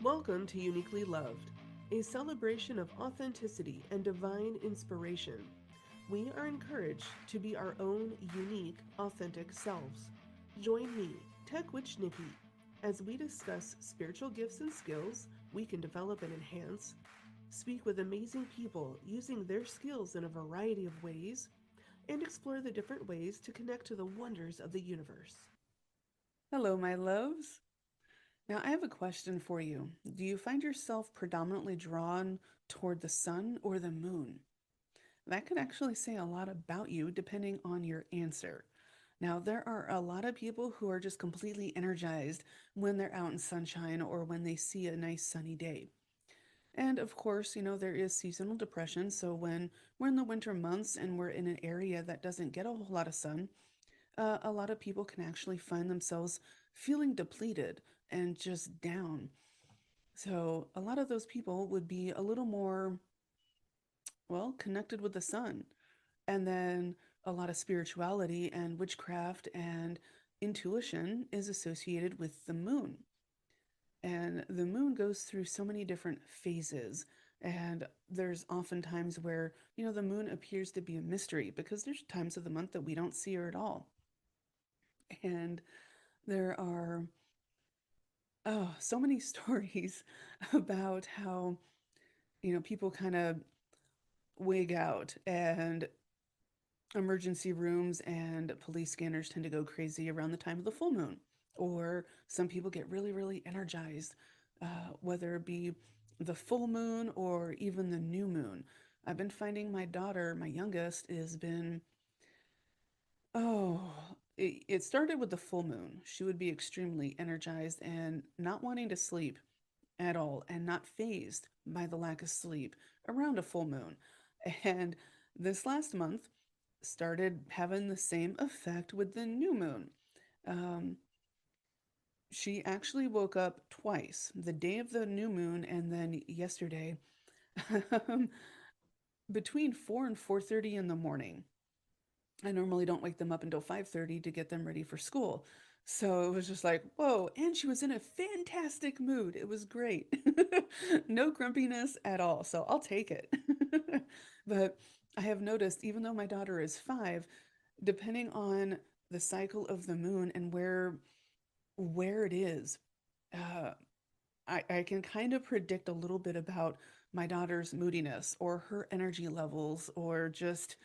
Welcome to Uniquely Loved, a celebration of authenticity and divine inspiration. We are encouraged to be our own unique, authentic selves. Join me, Tech Witch Niki, as we discuss spiritual gifts and skills we can develop and enhance, speak with amazing people using their skills in a variety of ways, and explore the different ways to connect to the wonders of the universe. Hello, my loves. Now, I have a question for you. Do you find yourself predominantly drawn toward the sun or the moon? That could actually say a lot about you depending on your answer. Now, there are a lot of people who are just completely energized when they're out in sunshine or when they see a nice sunny day. And of course, there is seasonal depression. So when we're in the winter months and we're in an area that doesn't get a whole lot of sun, a lot of people can actually find themselves feeling depleted and just down. So, a lot of those people would be a little more, well, connected with the sun. And then a lot of spirituality and witchcraft and intuition is associated with the moon. And the moon goes through so many different phases. And there's often times where, the moon appears to be a mystery because there's times of the month that we don't see her at all. And there are so many stories about how, people kind of wig out and emergency rooms and police scanners tend to go crazy around the time of the full moon. Or some people get really, really energized, whether it be the full moon or even the new moon. I've been finding my daughter, my youngest, has been, oh, it started with the full moon. She would be extremely energized and not wanting to sleep at all and not phased by the lack of sleep around a full moon. And this last month started having the same effect with the new moon. Um, she actually woke up twice, the day of the new moon and then yesterday, between 4 and 4:30 in the morning. I normally don't wake them up until 5:30 to get them ready for school. So it was just like, whoa, and she was in a fantastic mood. It was great. No grumpiness at all. So I'll take it. But I have noticed, even though my daughter is 5, depending on the cycle of the moon and where it is, uh, I can kind of predict a little bit about my daughter's moodiness or her energy levels or just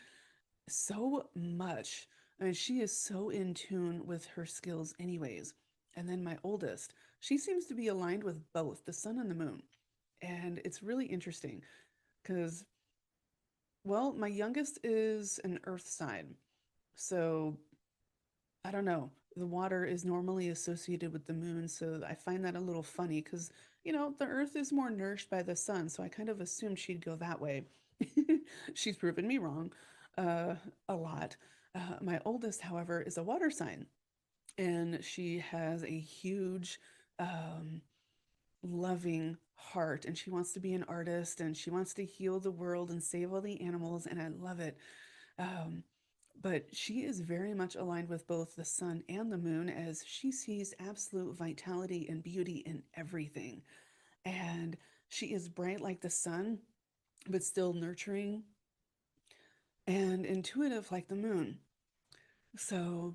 so much. I mean, she is so in tune with her skills, anyways. And then my oldest, she seems to be aligned with both the sun and the moon. And it's really interesting because, well, my youngest is an earth sign. So I don't know. The water is normally associated with the moon. So I find that a little funny because, the earth is more nourished by the sun. So I kind of assumed she'd go that way. She's proven me wrong uh, a lot. My oldest, however, is a water sign, and she has a huge, um, loving heart, and she wants to be an artist, and she wants to heal the world and save all the animals, and I love it. Um, but she is very much aligned with both the sun and the moon as she sees absolute vitality and beauty in everything. And she is bright like the sun, but still nurturing and intuitive like the moon. So,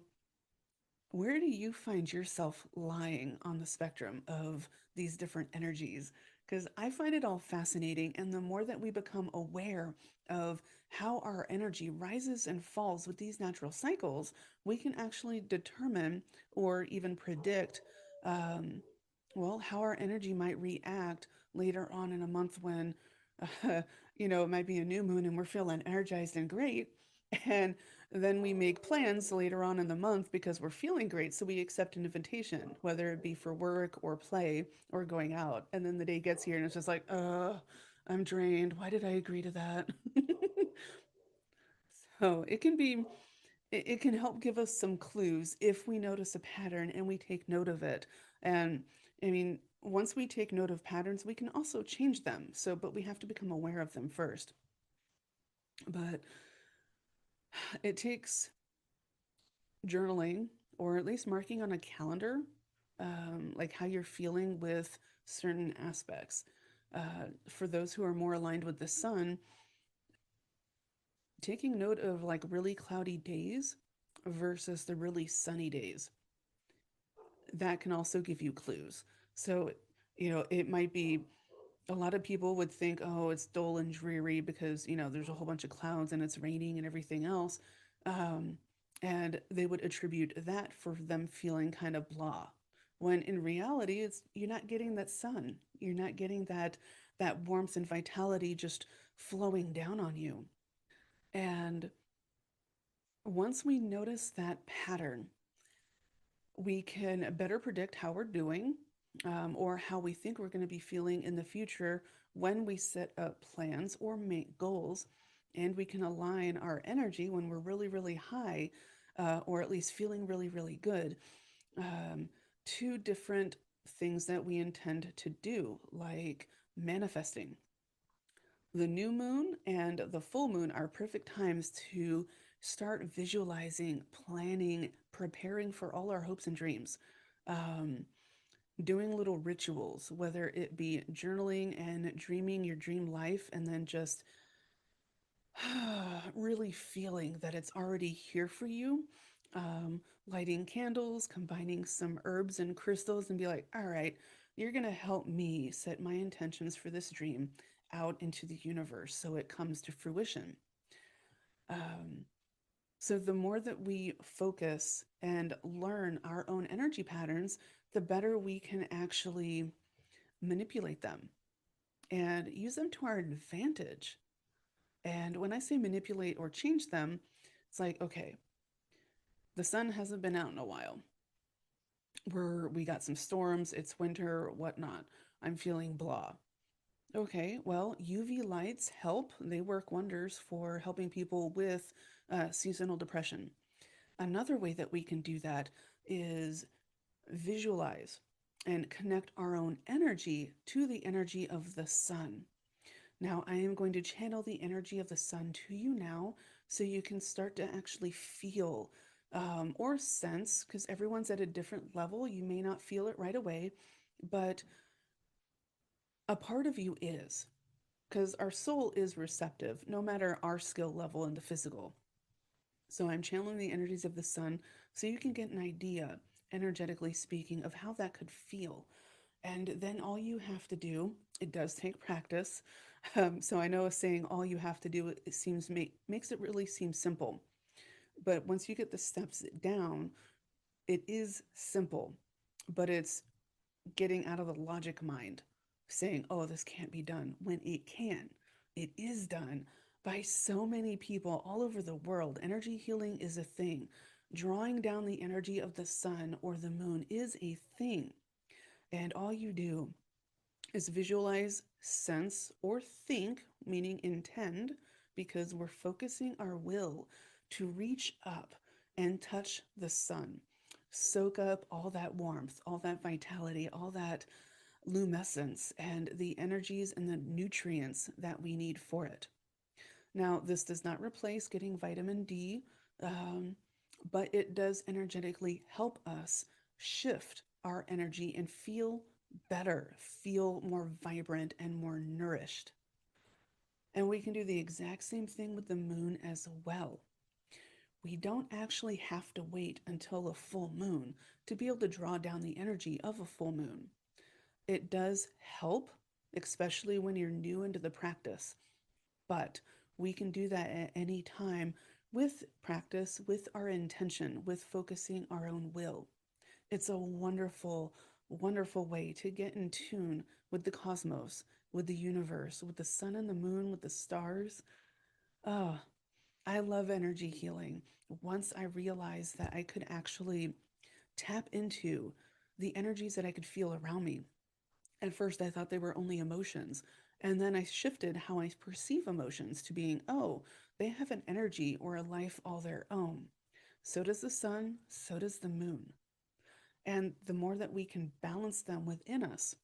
where do you find yourself lying on the spectrum of these different energies? Because I find it all fascinating. And the more that we become aware of how our energy rises and falls with these natural cycles, we can actually determine or even predict, um, well, how our energy might react later on in a month when, uh, it might be a new moon and we're feeling energized and great. And then we make plans later on in the month because we're feeling great. So we accept an invitation, whether it be for work or play or going out. And then the day gets here and it's just like, I'm drained. Why did I agree to that? So it can help give us some clues if we notice a pattern and we take note of it. And I mean, once we take note of patterns, we can also change them. So, but we have to become aware of them first. But it takes journaling or at least marking on a calendar like how you're feeling with certain aspects. For those who are more aligned with the sun, taking note of like really cloudy days versus the really sunny days, that can also give you clues. So, it might be a lot of people would think, oh, it's dull and dreary because, there's a whole bunch of clouds and it's raining and everything else. Um, and they would attribute that for them feeling kind of blah. When in reality, it's you're not getting that sun. You're not getting that warmth and vitality just flowing down on you. And once we notice that pattern, we can better predict how we're doing, or how we think we're going to be feeling in the future when we set up plans or make goals. And we can align our energy when we're really, really high, or at least feeling really, really good, um, to different things that we intend to do, like manifesting. The new moon and the full moon are perfect times to start visualizing, planning, preparing for all our hopes and dreams. Um, Doing little rituals, whether it be journaling and dreaming your dream life, and then just really feeling that it's already here for you. Lighting candles, combining some herbs and crystals, and be like, all right, you're going to help me set my intentions for this dream out into the universe so it comes to fruition. Um, so, the more that we focus and learn our own energy patterns, the better we can actually manipulate them and use them to our advantage. And when I say manipulate or change them, it's like, okay, the sun hasn't been out in a while. We got some storms, it's winter, whatnot. I'm feeling blah. Okay, well, UV lights help. They work wonders for helping people with seasonal depression. Another way that we can do that is visualize and connect our own energy to the energy of the sun. Now, I am going to channel the energy of the sun to you now so you can start to actually feel, or sense, because everyone's at a different level. You may not feel it right away, but a part of you is, because our soul is receptive no matter our skill level in the physical. So I'm channeling the energies of the sun so you can get an idea, energetically speaking, of how that could feel. And then all you have to do, it does take practice. So I know saying all you have to do, it makes it really seem simple. But once you get the steps down, it is simple, but it's getting out of the logic mind, saying, oh, this can't be done, when it can. It is done by so many people all over the world. Energy healing is a thing. Drawing down the energy of the sun or the moon is a thing. And all you do is visualize, sense, or think, meaning intend, because we're focusing our will to reach up and touch the sun. Soak up all that warmth, all that vitality, all that luminescence, and the energies and the nutrients that we need for it. Now, this does not replace getting vitamin D, um, but it does energetically help us shift our energy and feel better, feel more vibrant and more nourished. And we can do the exact same thing with the moon as well. We don't actually have to wait until a full moon to be able to draw down the energy of a full moon. It does help, especially when you're new into the practice, but we can do that at any time with practice, with our intention, with focusing our own will. It's a wonderful, wonderful way to get in tune with the cosmos, with the universe, with the sun and the moon, with the stars. Oh, I love energy healing. Once I realized that I could actually tap into the energies that I could feel around me. At first, I thought they were only emotions. And then I shifted how I perceive emotions to being, oh, they have an energy or a life all their own. So does the sun, so does the moon. And the more that we can balance them within us,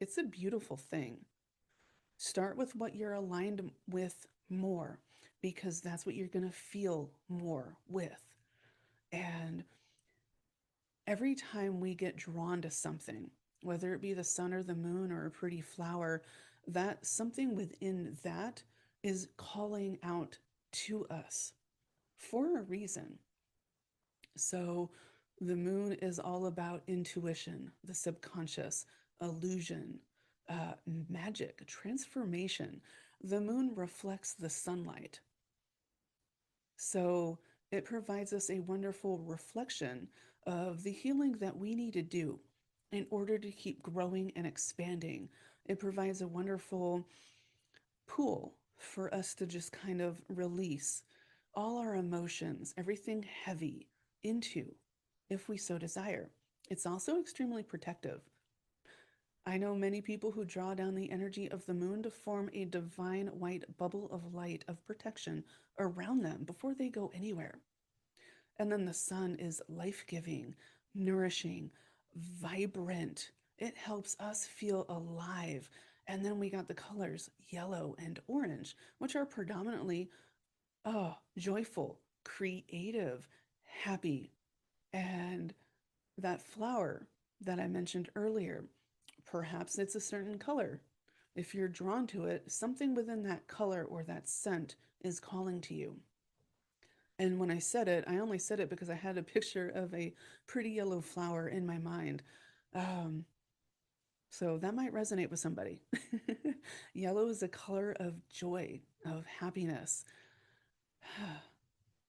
it's a beautiful thing. Start with what you're aligned with more, because that's what you're going to feel more with. And Every time we get drawn to something, whether it be the sun or the moon or a pretty flower, that something within that is calling out to us for a reason. So the moon is all about intuition, the subconscious, illusion, magic, transformation. The moon reflects the sunlight. So it provides us a wonderful reflection of the healing that we need to do in order to keep growing and expanding. It provides a wonderful pool for us to just kind of release all our emotions, everything heavy into, if we so desire. It's also extremely protective. I know many people who draw down the energy of the moon to form a divine white bubble of light of protection around them before they go anywhere. And then the sun is life giving, nourishing, vibrant. It helps us feel alive. And then we got the colors yellow and orange, which are predominantly joyful, creative, happy. And that flower that I mentioned earlier, perhaps it's a certain color. If you're drawn to it, something within that color or that scent is calling to you. And when I said it, I only said it because I had a picture of a pretty yellow flower in my mind. Um, so that might resonate with somebody. Yellow is a color of joy, of happiness.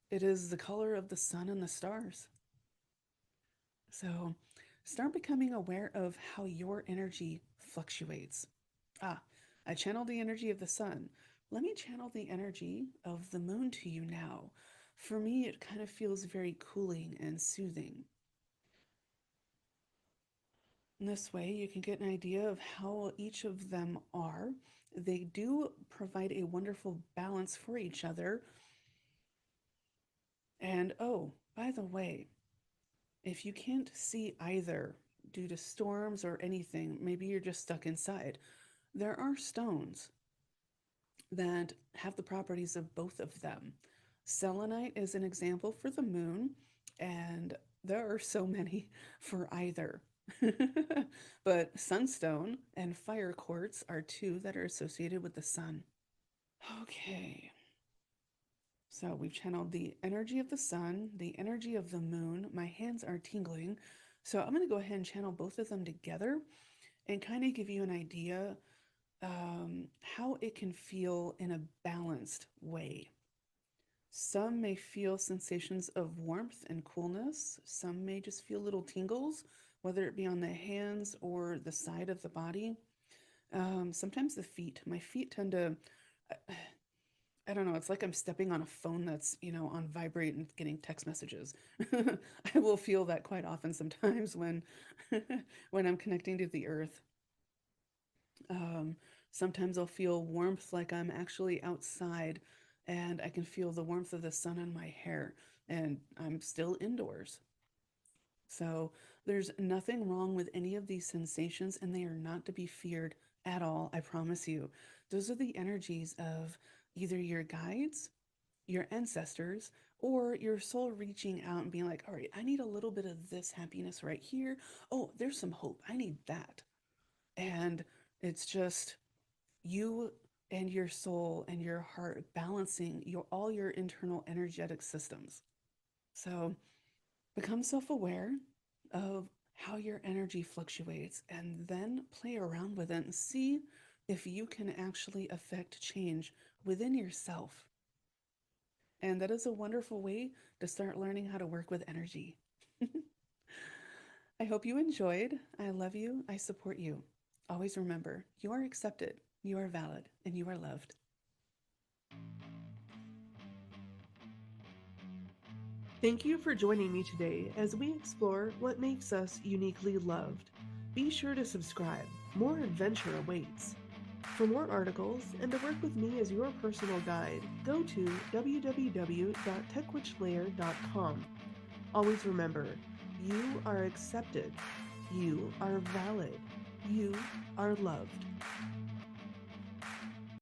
It is the color of the sun and the stars. So start becoming aware of how your energy fluctuates. Ah, I channeled the energy of the sun. Let me channel the energy of the moon to you now. For me, it kind of feels very cooling and soothing. In this way, you can get an idea of how each of them are. They do provide a wonderful balance for each other. And oh, by the way, if you can't see either due to storms or anything, maybe you're just stuck inside, there are stones that have the properties of both of them. Selenite is an example for the moon, and there are so many for either. But sunstone and fire quartz are two that are associated with the sun. Okay, so we've channeled the energy of the sun, the energy of the moon. My hands are tingling, so I'm going to go ahead and channel both of them together and kind of give you an idea how it can feel in a balanced way. Some may feel sensations of warmth and coolness. Some may just feel little tingles, whether it be on the hands or the side of the body. Sometimes the feet. My feet tend to, I don't know, it's like I'm stepping on a phone that's, on vibrate and getting text messages. I will feel that quite often sometimes when when I'm connecting to the earth. Um, Sometimes I'll feel warmth like I'm actually outside and I can feel the warmth of the sun on my hair and I'm still indoors. So there's nothing wrong with any of these sensations and they are not to be feared at all, I promise you. Those are the energies of either your guides, your ancestors, or your soul reaching out and being like, all right, I need a little bit of this happiness right here. Oh, there's some hope. I need that. And it's just you and your soul and your heart balancing all your internal energetic systems. So become self-aware of how your energy fluctuates and then play around with it and see if you can actually affect change within yourself. And that is a wonderful way to start learning how to work with energy. I hope you enjoyed. I love you. I support you. Always remember, you are accepted, you are valid, and you are loved. Thank you for joining me today as we explore what makes us uniquely loved. Be sure to subscribe. More adventure awaits. For more articles and to work with me as your personal guide, go to www.techwitchlayer.com. Always remember, you are accepted, you are valid, you are loved.